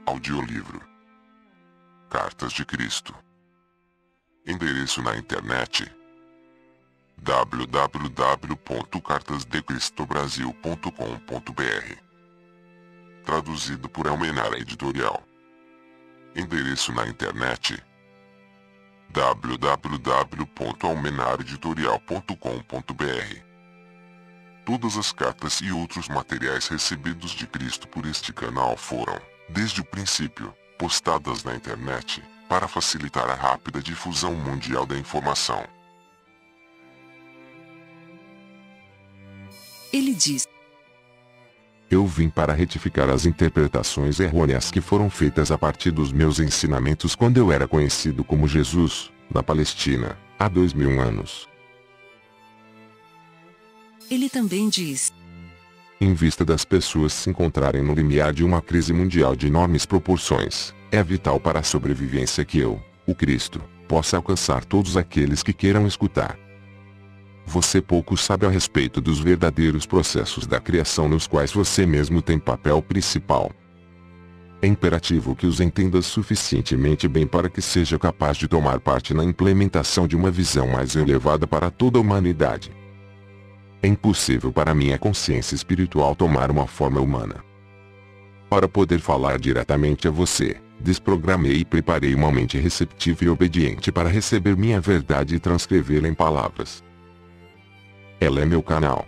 Audiolivro Cartas de Cristo. Endereço na internet: www.cartasdecristobrasil.com.br. Traduzido por Almenara Editorial. Endereço na internet: www.almenaraeditorial.com.br. Todas as cartas e outros materiais recebidos de Cristo por este canal foram, desde o princípio, postadas na internet, para facilitar a rápida difusão mundial da informação. Ele diz: Eu vim para retificar as interpretações errôneas que foram feitas a partir dos meus ensinamentos quando eu era conhecido como Jesus, na Palestina, há 2000 anos. Ele também diz: Em vista das pessoas se encontrarem no limiar de uma crise mundial de enormes proporções, é vital para a sobrevivência que eu, o Cristo, possa alcançar todos aqueles que queiram escutar. Você pouco sabe a respeito dos verdadeiros processos da criação nos quais você mesmo tem papel principal. É imperativo que os entenda suficientemente bem para que seja capaz de tomar parte na implementação de uma visão mais elevada para toda a humanidade. É impossível para minha consciência espiritual tomar uma forma humana. Para poder falar diretamente a você, desprogramei e preparei uma mente receptiva e obediente para receber minha verdade e transcrevê-la em palavras. Ela é meu canal.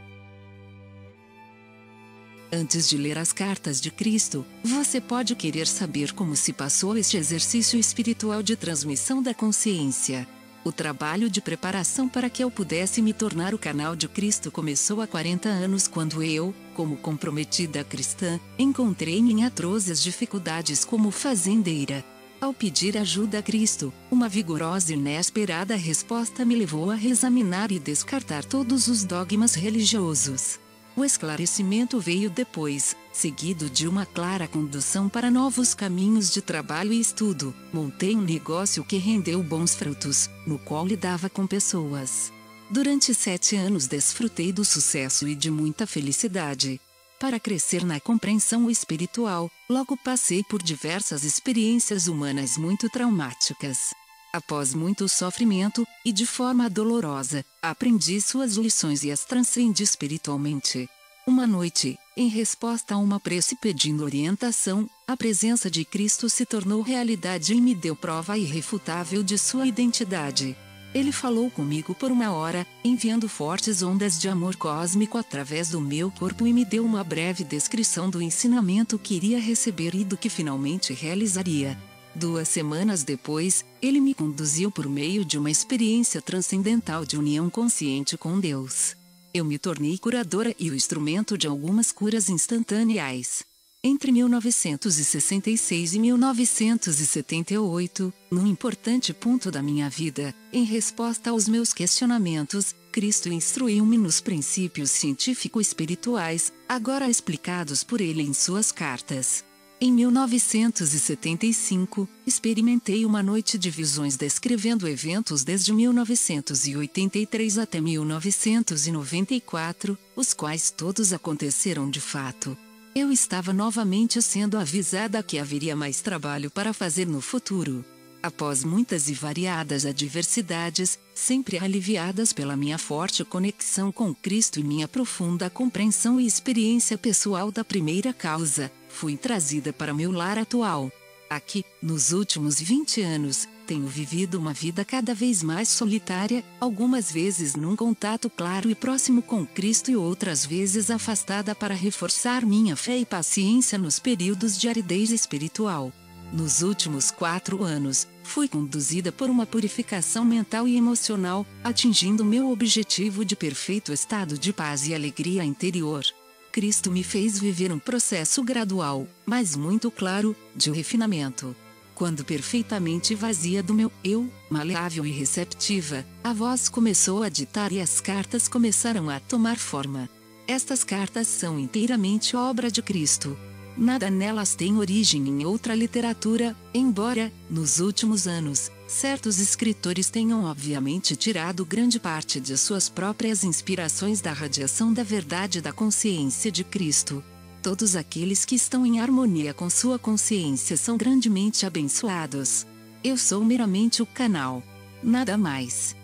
Antes de ler as cartas de Cristo, você pode querer saber como se passou este exercício espiritual de transmissão da consciência. O trabalho de preparação para que eu pudesse me tornar o canal de Cristo começou há 40 anos quando eu, como comprometida cristã, encontrei-me em atrozes dificuldades como fazendeira. Ao pedir ajuda a Cristo, uma vigorosa e inesperada resposta me levou a reexaminar e descartar todos os dogmas religiosos. O esclarecimento veio depois, seguido de uma clara condução para novos caminhos de trabalho e estudo. Montei um negócio que rendeu bons frutos, no qual lidava com pessoas. Durante 7 anos desfrutei do sucesso e de muita felicidade. Para crescer na compreensão espiritual, logo passei por diversas experiências humanas muito traumáticas. Após muito sofrimento, e de forma dolorosa, aprendi suas lições e as transcendi espiritualmente. Uma noite, em resposta a uma prece pedindo orientação, a presença de Cristo se tornou realidade e me deu prova irrefutável de sua identidade. Ele falou comigo por 1 hora, enviando fortes ondas de amor cósmico através do meu corpo e me deu uma breve descrição do ensinamento que iria receber e do que finalmente realizaria. 2 semanas depois, ele me conduziu por meio de uma experiência transcendental de união consciente com Deus. Eu me tornei curadora e o instrumento de algumas curas instantâneas. Entre 1966 e 1978, num importante ponto da minha vida, em resposta aos meus questionamentos, Cristo instruiu-me nos princípios científico-espirituais, agora explicados por ele em suas cartas. Em 1975, experimentei uma noite de visões descrevendo eventos desde 1983 até 1994, os quais todos aconteceram de fato. Eu estava novamente sendo avisada que haveria mais trabalho para fazer no futuro. Após muitas e variadas adversidades, sempre aliviadas pela minha forte conexão com Cristo e minha profunda compreensão e experiência pessoal da primeira causa, fui trazida para meu lar atual. Aqui, nos últimos 20 anos, tenho vivido uma vida cada vez mais solitária, algumas vezes num contato claro e próximo com Cristo e outras vezes afastada para reforçar minha fé e paciência nos períodos de aridez espiritual. Nos últimos 4 anos, fui conduzida por uma purificação mental e emocional, atingindo meu objetivo de perfeito estado de paz e alegria interior. Cristo me fez viver um processo gradual, mas muito claro, de refinamento. Quando perfeitamente vazia do meu eu, maleável e receptiva, a voz começou a ditar e as cartas começaram a tomar forma. Estas cartas são inteiramente obra de Cristo. Nada nelas tem origem em outra literatura, embora, nos últimos anos, certos escritores tenham obviamente tirado grande parte de suas próprias inspirações da radiação da verdade da consciência de Cristo. Todos aqueles que estão em harmonia com sua consciência são grandemente abençoados. Eu sou meramente o canal. Nada mais.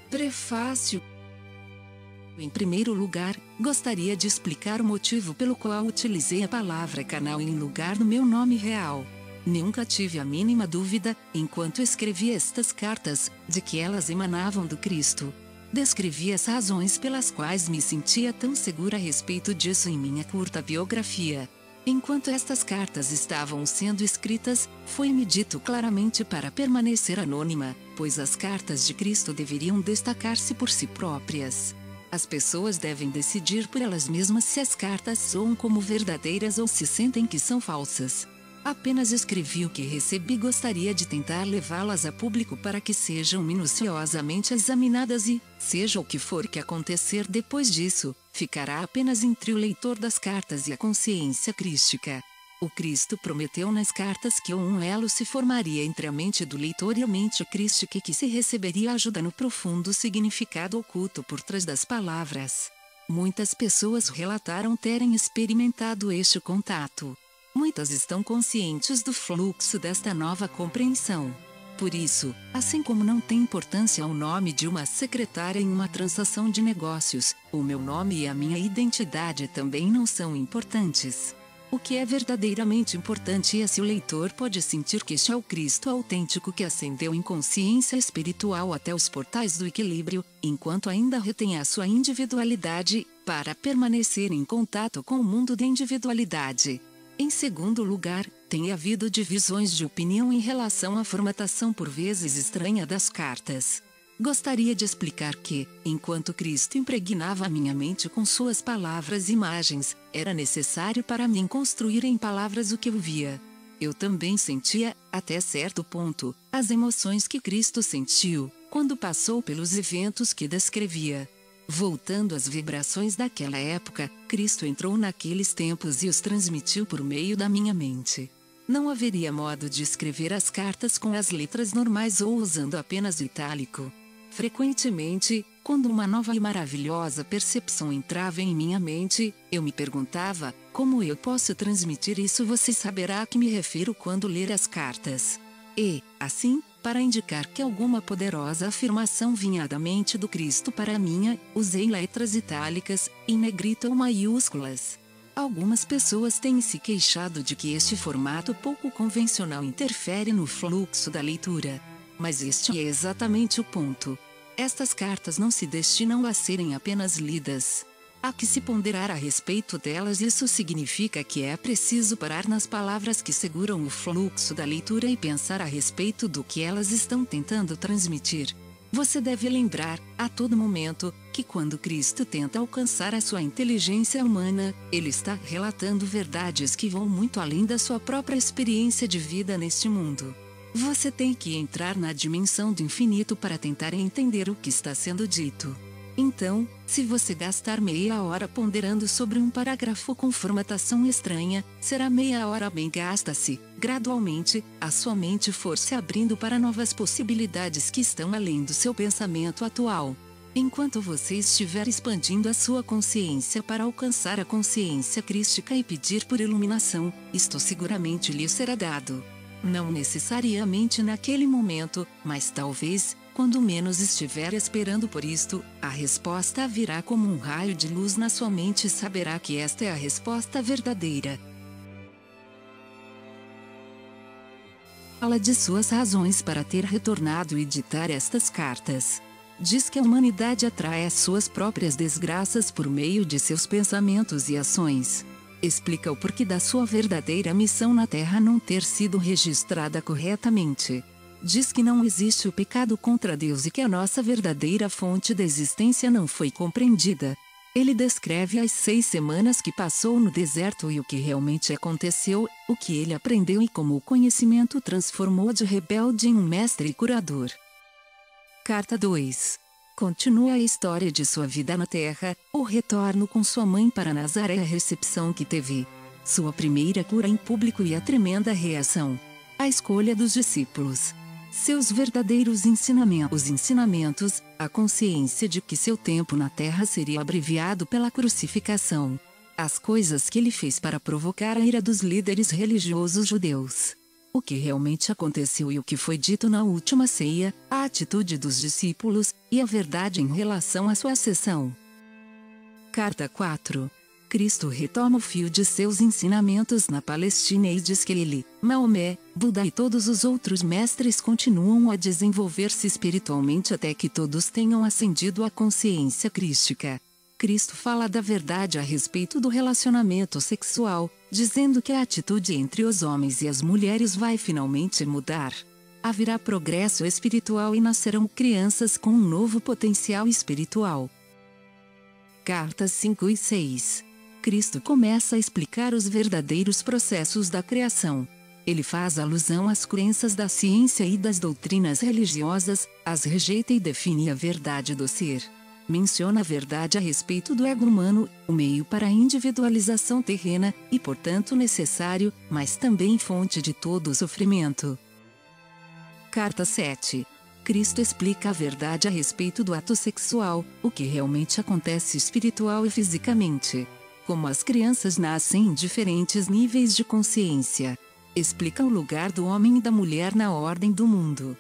Prefácio. Em primeiro lugar, gostaria de explicar o motivo pelo qual utilizei a palavra canal em lugar do meu nome real. Nunca tive a mínima dúvida, enquanto escrevi estas cartas, de que elas emanavam do Cristo. Descrevi as razões pelas quais me sentia tão segura a respeito disso em minha curta biografia. Enquanto estas cartas estavam sendo escritas, foi-me dito claramente para permanecer anônima, pois as cartas de Cristo deveriam destacar-se por si próprias. As pessoas devem decidir por elas mesmas se as cartas soam como verdadeiras ou se sentem que são falsas. Apenas escrevi o que recebi e gostaria de tentar levá-las a público para que sejam minuciosamente examinadas e, seja o que for que acontecer depois disso, ficará apenas entre o leitor das cartas e a consciência crística. O Cristo prometeu nas cartas que um elo se formaria entre a mente do leitor e a mente crística e que se receberia ajuda no profundo significado oculto por trás das palavras. Muitas pessoas relataram terem experimentado este contato. Muitas estão conscientes do fluxo desta nova compreensão. Por isso, assim como não tem importância o nome de uma secretária em uma transação de negócios, o meu nome e a minha identidade também não são importantes. O que é verdadeiramente importante é se o leitor pode sentir que este é o Cristo autêntico que ascendeu em consciência espiritual até os portais do equilíbrio, enquanto ainda retém a sua individualidade, para permanecer em contato com o mundo da individualidade. Em segundo lugar, tem havido divisões de opinião em relação à formatação por vezes estranha das cartas. Gostaria de explicar que, enquanto Cristo impregnava a minha mente com suas palavras e imagens, era necessário para mim construir em palavras o que eu via. Eu também sentia, até certo ponto, as emoções que Cristo sentiu, quando passou pelos eventos que descrevia. Voltando às vibrações daquela época, Cristo entrou naqueles tempos e os transmitiu por meio da minha mente. Não haveria modo de escrever as cartas com as letras normais ou usando apenas itálico. Frequentemente, quando uma nova e maravilhosa percepção entrava em minha mente, eu me perguntava, como eu posso transmitir isso? Você saberá a que me refiro quando ler as cartas. E, assim, para indicar que alguma poderosa afirmação vinha da mente do Cristo para minha, usei letras itálicas, em negrito ou maiúsculas. Algumas pessoas têm se queixado de que este formato pouco convencional interfere no fluxo da leitura. Mas este é exatamente o ponto. Estas cartas não se destinam a serem apenas lidas. Há que se ponderar a respeito delas. Isso significa que é preciso parar nas palavras que seguram o fluxo da leitura e pensar a respeito do que elas estão tentando transmitir. Você deve lembrar, a todo momento, que quando Cristo tenta alcançar a sua inteligência humana, ele está relatando verdades que vão muito além da sua própria experiência de vida neste mundo. Você tem que entrar na dimensão do infinito para tentar entender o que está sendo dito. Então, se você gastar meia hora ponderando sobre um parágrafo com formatação estranha, será meia hora bem gasta se, gradualmente, a sua mente for se abrindo para novas possibilidades que estão além do seu pensamento atual. Enquanto você estiver expandindo a sua consciência para alcançar a consciência crística e pedir por iluminação, isto seguramente lhe será dado. Não necessariamente naquele momento, mas talvez, quando menos estiver esperando por isto, a resposta virá como um raio de luz na sua mente e saberá que esta é a resposta verdadeira. Fala de suas razões para ter retornado e ditar estas cartas. Diz que a humanidade atrai as suas próprias desgraças por meio de seus pensamentos e ações. Explica o porquê da sua verdadeira missão na Terra não ter sido registrada corretamente. Diz que não existe o pecado contra Deus e que a nossa verdadeira fonte da existência não foi compreendida. Ele descreve as 6 semanas que passou no deserto e o que realmente aconteceu, o que ele aprendeu e como o conhecimento transformou de rebelde em um mestre e curador. Carta 2. Continua a história de sua vida na Terra, o retorno com sua mãe para Nazaré, a recepção que teve, sua primeira cura em público e a tremenda reação. A escolha dos discípulos. seus verdadeiros ensinamentos. Os ensinamentos, a consciência de que seu tempo na Terra seria abreviado pela crucificação. As coisas que ele fez para provocar a ira dos líderes religiosos judeus. O que realmente aconteceu e o que foi dito na última ceia, a atitude dos discípulos, e a verdade em relação à sua ascensão. Carta 4. Cristo retoma o fio de seus ensinamentos na Palestina e diz que ele, Maomé, Buda e todos os outros mestres continuam a desenvolver-se espiritualmente até que todos tenham ascendido à consciência crística. Cristo fala da verdade a respeito do relacionamento sexual, dizendo que a atitude entre os homens e as mulheres vai finalmente mudar. Haverá progresso espiritual e nascerão crianças com um novo potencial espiritual. Cartas 5 e 6. Cristo começa a explicar os verdadeiros processos da criação. Ele faz alusão às crenças da ciência e das doutrinas religiosas, as rejeita e define a verdade do ser. Menciona a verdade a respeito do ego humano, o meio para a individualização terrena, e portanto necessário, mas também fonte de todo o sofrimento. Carta 7. Cristo explica a verdade a respeito do ato sexual, o que realmente acontece espiritual e fisicamente. Como as crianças nascem em diferentes níveis de consciência. Explica o lugar do homem e da mulher na ordem do mundo.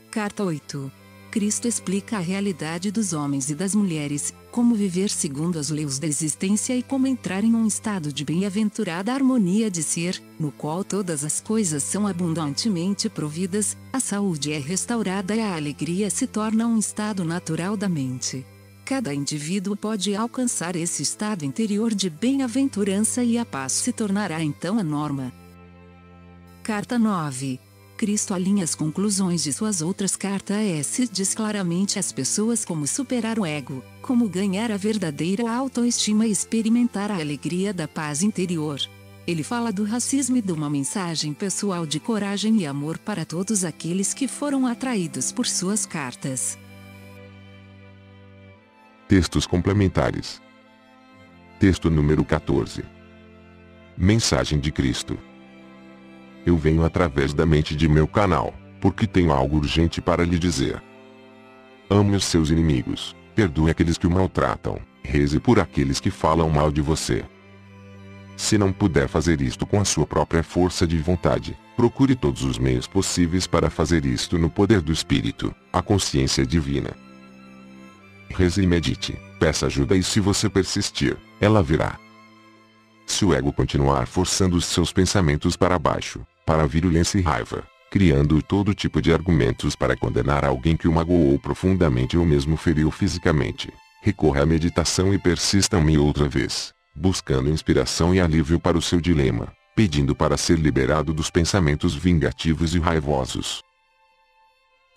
Carta 8. Cristo explica a realidade dos homens e das mulheres, como viver segundo as leis da existência e como entrar em um estado de bem-aventurada harmonia de ser, no qual todas as coisas são abundantemente providas, a saúde é restaurada e a alegria se torna um estado natural da mente. Cada indivíduo pode alcançar esse estado interior de bem-aventurança e a paz se tornará então a norma. Carta 9. Cristo alinha as conclusões de suas outras cartas e diz claramente às pessoas como superar o ego, como ganhar a verdadeira autoestima e experimentar a alegria da paz interior. Ele fala do racismo e de uma mensagem pessoal de coragem e amor para todos aqueles que foram atraídos por suas cartas. Textos complementares. Texto número 14. Mensagem de Cristo. Eu venho através da mente de meu canal, porque tenho algo urgente para lhe dizer. Ame os seus inimigos, perdoe aqueles que o maltratam, reze por aqueles que falam mal de você. Se não puder fazer isto com a sua própria força de vontade, procure todos os meios possíveis para fazer isto no poder do Espírito, a consciência divina. Reze e medite, peça ajuda e se você persistir, ela virá. Se o ego continuar forçando os seus pensamentos para baixo, para violência e raiva, criando todo tipo de argumentos para condenar alguém que o magoou profundamente ou mesmo feriu fisicamente, recorra à meditação e persista uma e outra vez, buscando inspiração e alívio para o seu dilema, pedindo para ser liberado dos pensamentos vingativos e raivosos.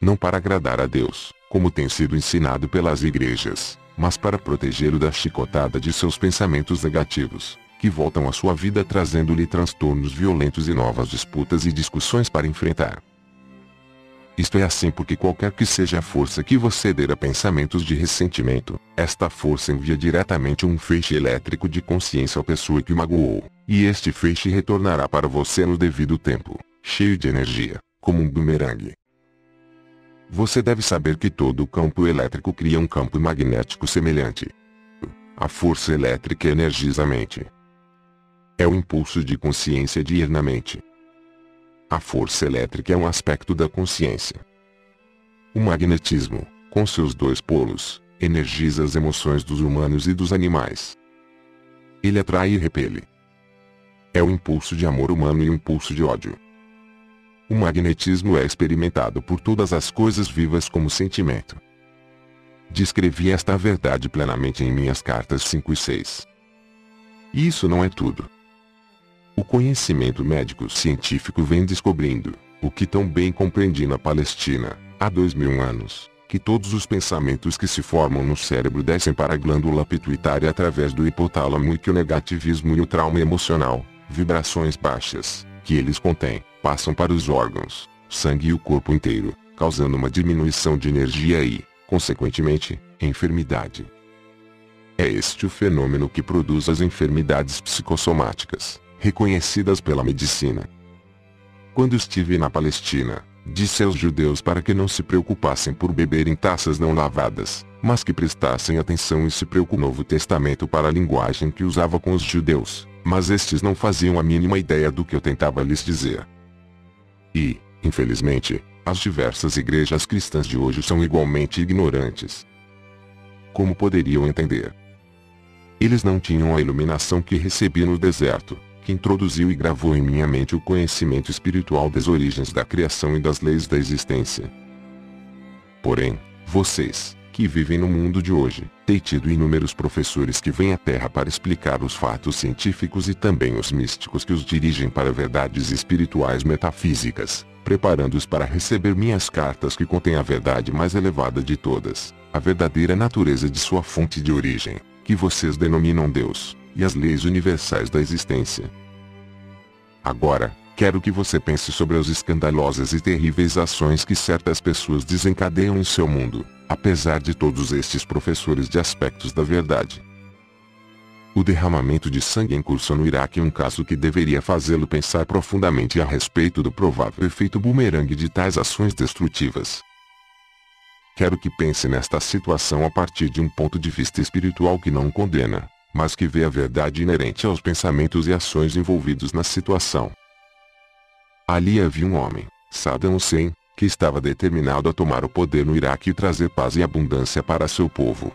Não para agradar a Deus, como tem sido ensinado pelas igrejas, mas para protegê-lo da chicotada de seus pensamentos negativos, que voltam à sua vida trazendo-lhe transtornos violentos e novas disputas e discussões para enfrentar. Isto é assim porque qualquer que seja a força que você der a pensamentos de ressentimento, esta força envia diretamente um feixe elétrico de consciência à pessoa que o magoou, e este feixe retornará para você no devido tempo, cheio de energia, como um bumerangue. Você deve saber que todo campo elétrico cria um campo magnético semelhante. A força elétrica energiza a mente. É o impulso de consciência de ir na mente. A força elétrica é um aspecto da consciência. O magnetismo, com seus dois polos, energiza as emoções dos humanos e dos animais. Ele atrai e repele. É o impulso de amor humano e o impulso de ódio. O magnetismo é experimentado por todas as coisas vivas como sentimento. Descrevi esta verdade plenamente em minhas cartas 5 e 6. E isso não é tudo. O conhecimento médico-científico vem descobrindo, o que tão bem compreendi na Palestina, há 2000 anos, que todos os pensamentos que se formam no cérebro descem para a glândula pituitária através do hipotálamo e que o negativismo e o trauma emocional, vibrações baixas, que eles contêm, passam para os órgãos, sangue e o corpo inteiro, causando uma diminuição de energia e, consequentemente, enfermidade. É este o fenômeno que produz as enfermidades psicossomáticas, reconhecidas pela medicina. Quando estive na Palestina, disse aos judeus para que não se preocupassem por beber em taças não lavadas, mas que prestassem atenção e se preocupem no Novo Testamento para a linguagem que usava com os judeus, mas estes não faziam a mínima ideia do que eu tentava lhes dizer. E, infelizmente, as diversas igrejas cristãs de hoje são igualmente ignorantes. Como poderiam entender? Eles não tinham a iluminação que recebi no deserto, que introduziu e gravou em minha mente o conhecimento espiritual das origens da criação e das leis da existência. Porém, vocês, que vivem no mundo de hoje, têm tido inúmeros professores que vêm à Terra para explicar os fatos científicos e também os místicos que os dirigem para verdades espirituais metafísicas, preparando-os para receber minhas cartas que contêm a verdade mais elevada de todas, a verdadeira natureza de sua fonte de origem, que vocês denominam Deus, e as leis universais da existência. Agora, quero que você pense sobre as escandalosas e terríveis ações que certas pessoas desencadeiam em seu mundo, apesar de todos estes professores de aspectos da verdade. O derramamento de sangue em curso no Iraque é um caso que deveria fazê-lo pensar profundamente a respeito do provável efeito bumerangue de tais ações destrutivas. Quero que pense nesta situação a partir de um ponto de vista espiritual que não condena, mas que vê a verdade inerente aos pensamentos e ações envolvidos na situação. Ali havia um homem, Saddam Hussein, que estava determinado a tomar o poder no Iraque e trazer paz e abundância para seu povo.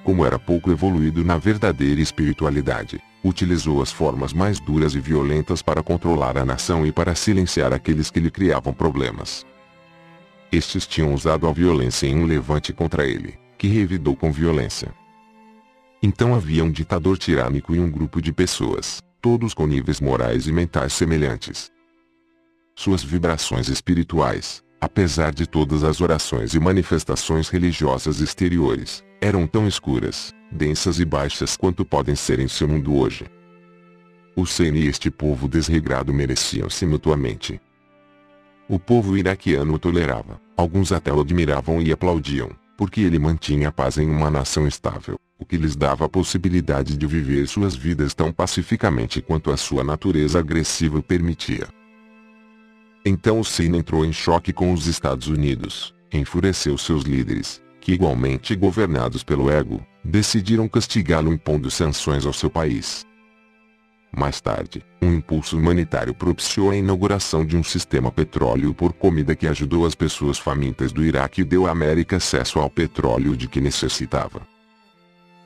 Como era pouco evoluído na verdadeira espiritualidade, utilizou as formas mais duras e violentas para controlar a nação e para silenciar aqueles que lhe criavam problemas. Estes tinham usado a violência em um levante contra ele, que revidou com violência. Então havia um ditador tirânico e um grupo de pessoas, todos com níveis morais e mentais semelhantes. Suas vibrações espirituais, apesar de todas as orações e manifestações religiosas exteriores, eram tão escuras, densas e baixas quanto podem ser em seu mundo hoje. Hussein e este povo desregrado mereciam-se mutuamente. O povo iraquiano o tolerava, alguns até o admiravam e aplaudiam, porque ele mantinha a paz em uma nação estável, o que lhes dava a possibilidade de viver suas vidas tão pacificamente quanto a sua natureza agressiva permitia. Então Hussein entrou em choque com os Estados Unidos, enfureceu seus líderes, que igualmente governados pelo ego, decidiram castigá-lo impondo sanções ao seu país. Mais tarde, um impulso humanitário propiciou a inauguração de um sistema petróleo por comida que ajudou as pessoas famintas do Iraque e deu à América acesso ao petróleo de que necessitava.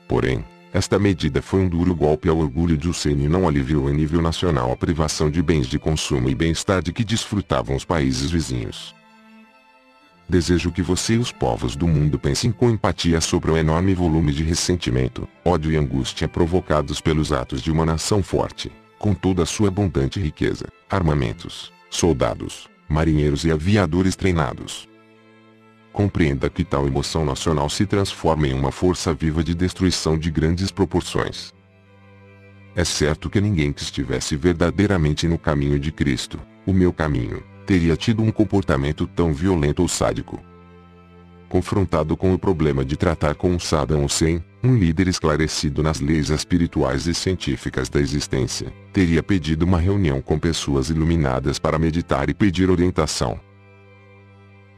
Porém, esta medida foi um duro golpe ao orgulho de Hussein e não aliviou em nível nacional a privação de bens de consumo e bem-estar de que desfrutavam os países vizinhos. Desejo que você e os povos do mundo pensem com empatia sobre o enorme volume de ressentimento, ódio e angústia provocados pelos atos de uma nação forte, com toda a sua abundante riqueza, armamentos, soldados, marinheiros e aviadores treinados. Compreenda que tal emoção nacional se transforma em uma força viva de destruição de grandes proporções. É certo que ninguém que estivesse verdadeiramente no caminho de Cristo, o meu caminho, teria tido um comportamento tão violento ou sádico. Confrontado com o problema de tratar com Saddam Hussein, um líder esclarecido nas leis espirituais e científicas da existência, teria pedido uma reunião com pessoas iluminadas para meditar e pedir orientação.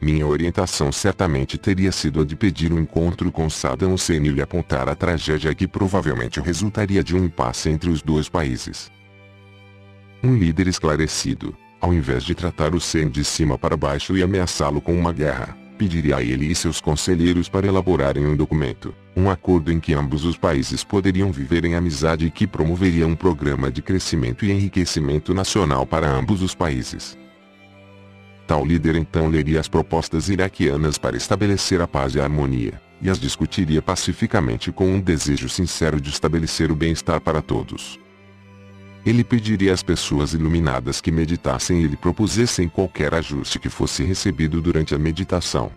Minha orientação certamente teria sido a de pedir um encontro com Saddam Hussein e lhe apontar a tragédia que provavelmente resultaria de um impasse entre os dois países. Um líder esclarecido, ao invés de tratar Hussein de cima para baixo e ameaçá-lo com uma guerra, pediria a ele e seus conselheiros para elaborarem um documento, um acordo em que ambos os países poderiam viver em amizade e que promoveria um programa de crescimento e enriquecimento nacional para ambos os países. Tal líder então leria as propostas iraquianas para estabelecer a paz e a harmonia, e as discutiria pacificamente com um desejo sincero de estabelecer o bem-estar para todos. Ele pediria às pessoas iluminadas que meditassem e lhe propusessem qualquer ajuste que fosse recebido durante a meditação.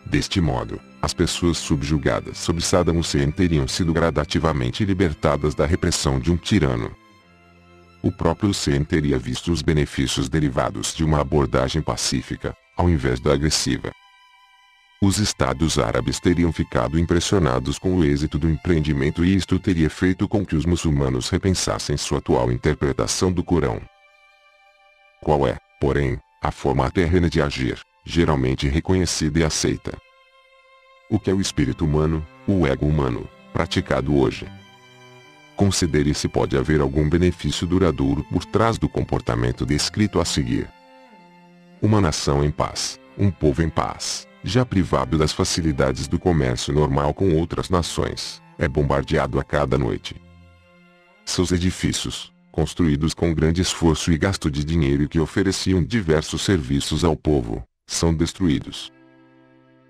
Deste modo, as pessoas subjugadas sob Saddam Hussein teriam sido gradativamente libertadas da repressão de um tirano. O próprio Hussein teria visto os benefícios derivados de uma abordagem pacífica, ao invés da agressiva. Os estados árabes teriam ficado impressionados com o êxito do empreendimento e isto teria feito com que os muçulmanos repensassem sua atual interpretação do Corão. Qual é, porém, a forma terrena de agir, geralmente reconhecida e aceita. O que é o espírito humano, o ego humano, praticado hoje? Considere se pode haver algum benefício duradouro por trás do comportamento descrito a seguir. Uma nação em paz, um povo em paz, já privado das facilidades do comércio normal com outras nações, é bombardeado a cada noite. Seus edifícios, construídos com grande esforço e gasto de dinheiro e que ofereciam diversos serviços ao povo, são destruídos.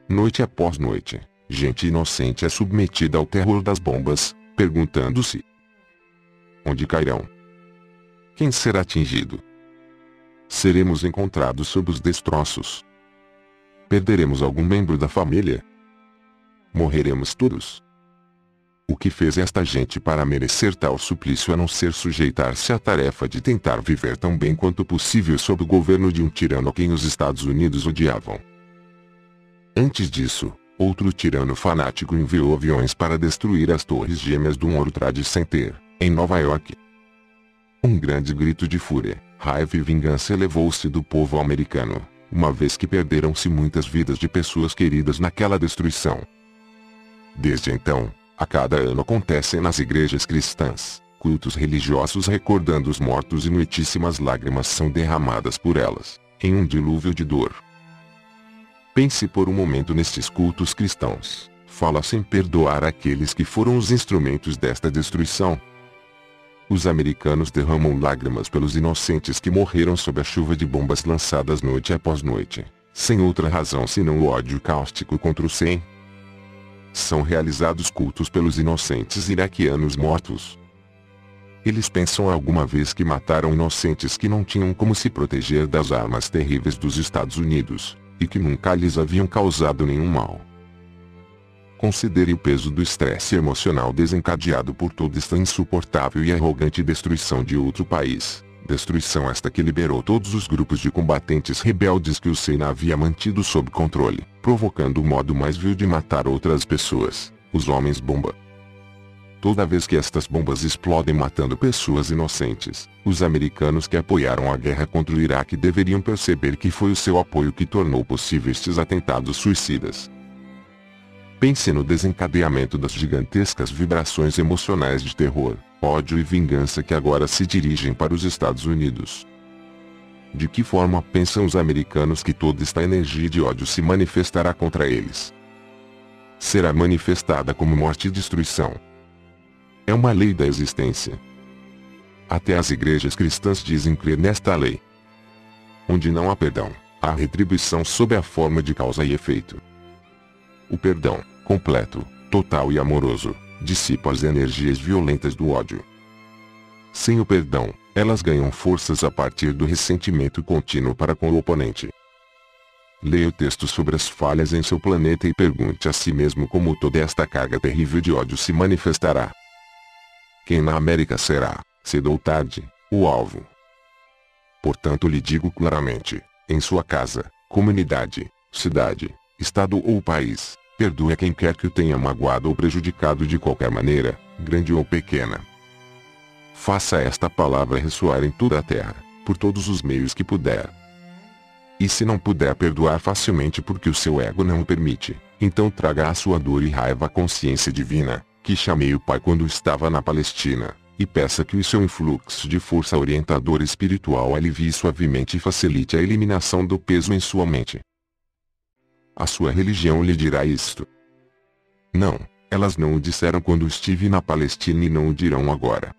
Noite após noite, gente inocente é submetida ao terror das bombas, perguntando-se: onde cairão? Quem será atingido? Seremos encontrados sob os destroços? Perderemos algum membro da família? Morreremos todos? O que fez esta gente para merecer tal suplício a não ser sujeitar-se à tarefa de tentar viver tão bem quanto possível sob o governo de um tirano a quem os Estados Unidos odiavam? Antes disso, outro tirano fanático enviou aviões para destruir as torres gêmeas do World Trade Center, em Nova York. Um grande grito de fúria, raiva e vingança elevou-se do povo americano, uma vez que perderam-se muitas vidas de pessoas queridas naquela destruição. Desde então, a cada ano acontecem nas igrejas cristãs, cultos religiosos recordando os mortos e muitíssimas lágrimas são derramadas por elas, em um dilúvio de dor. Pense por um momento nestes cultos cristãos, fala sem perdoar aqueles que foram os instrumentos desta destruição. Os americanos derramam lágrimas pelos inocentes que morreram sob a chuva de bombas lançadas noite após noite, sem outra razão senão o ódio cáustico contra os 100. São realizados cultos pelos inocentes iraquianos mortos. Eles pensam alguma vez que mataram inocentes que não tinham como se proteger das armas terríveis dos Estados Unidos, e que nunca lhes haviam causado nenhum mal. Considere o peso do estresse emocional desencadeado por toda esta insuportável e arrogante destruição de outro país, destruição esta que liberou todos os grupos de combatentes rebeldes que o Senna havia mantido sob controle, provocando o modo mais vil de matar outras pessoas, os homens-bomba. Toda vez que estas bombas explodem matando pessoas inocentes, os americanos que apoiaram a guerra contra o Iraque deveriam perceber que foi o seu apoio que tornou possível estes atentados suicidas. Pense no desencadeamento das gigantescas vibrações emocionais de terror, ódio e vingança que agora se dirigem para os Estados Unidos. De que forma pensam os americanos que toda esta energia de ódio se manifestará contra eles? Será manifestada como morte e destruição. É uma lei da existência. Até as igrejas cristãs dizem crer nesta lei. Onde não há perdão, há retribuição sob a forma de causa e efeito. O perdão, completo, total e amoroso, dissipa as energias violentas do ódio. Sem o perdão, elas ganham forças a partir do ressentimento contínuo para com o oponente. Leia o texto sobre as falhas em seu planeta e pergunte a si mesmo como toda esta carga terrível de ódio se manifestará. Quem na América será, cedo ou tarde, o alvo? Portanto lhe digo claramente, em sua casa, comunidade, cidade, estado ou país, perdoe a quem quer que o tenha magoado ou prejudicado de qualquer maneira, grande ou pequena. Faça esta palavra ressoar em toda a terra, por todos os meios que puder. E se não puder perdoar facilmente porque o seu ego não o permite, então traga a sua dor e raiva à consciência divina, que chamei o Pai quando estava na Palestina, e peça que o seu influxo de força orientadora espiritual alivie suavemente e facilite a eliminação do peso em sua mente. A sua religião lhe dirá isto. Não, elas não o disseram quando estive na Palestina e não o dirão agora.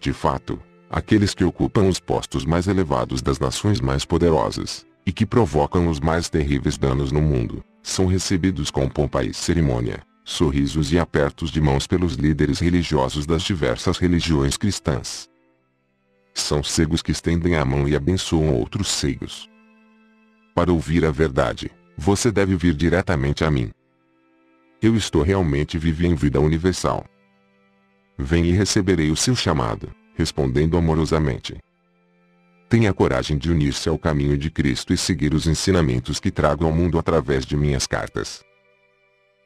De fato, aqueles que ocupam os postos mais elevados das nações mais poderosas, e que provocam os mais terríveis danos no mundo, são recebidos com pompa e cerimônia, sorrisos e apertos de mãos pelos líderes religiosos das diversas religiões cristãs. São cegos que estendem a mão e abençoam outros cegos. Para ouvir a verdade, você deve vir diretamente a mim. Eu estou realmente vivo em vida universal. Venha e receberei o seu chamado, respondendo amorosamente. Tenha coragem de unir-se ao caminho de Cristo e seguir os ensinamentos que trago ao mundo através de minhas cartas.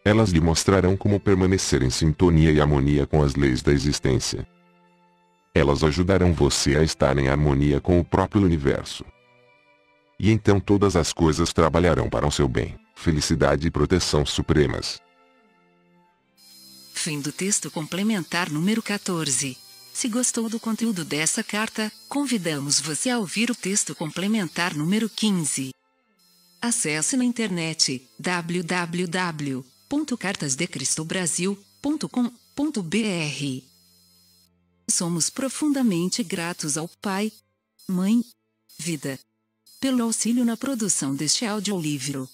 Elas lhe mostrarão como permanecer em sintonia e harmonia com as leis da existência. Elas ajudarão você a estar em harmonia com o próprio universo. E então todas as coisas trabalharão para o seu bem, felicidade e proteção supremas. Fim do texto complementar número 14. Se gostou do conteúdo dessa carta, convidamos você a ouvir o texto complementar número 15. Acesse na internet www.cartasdecristobrasil.com.br. Somos profundamente gratos ao Pai, Mãe, Vida, pelo auxílio na produção deste audiolivro.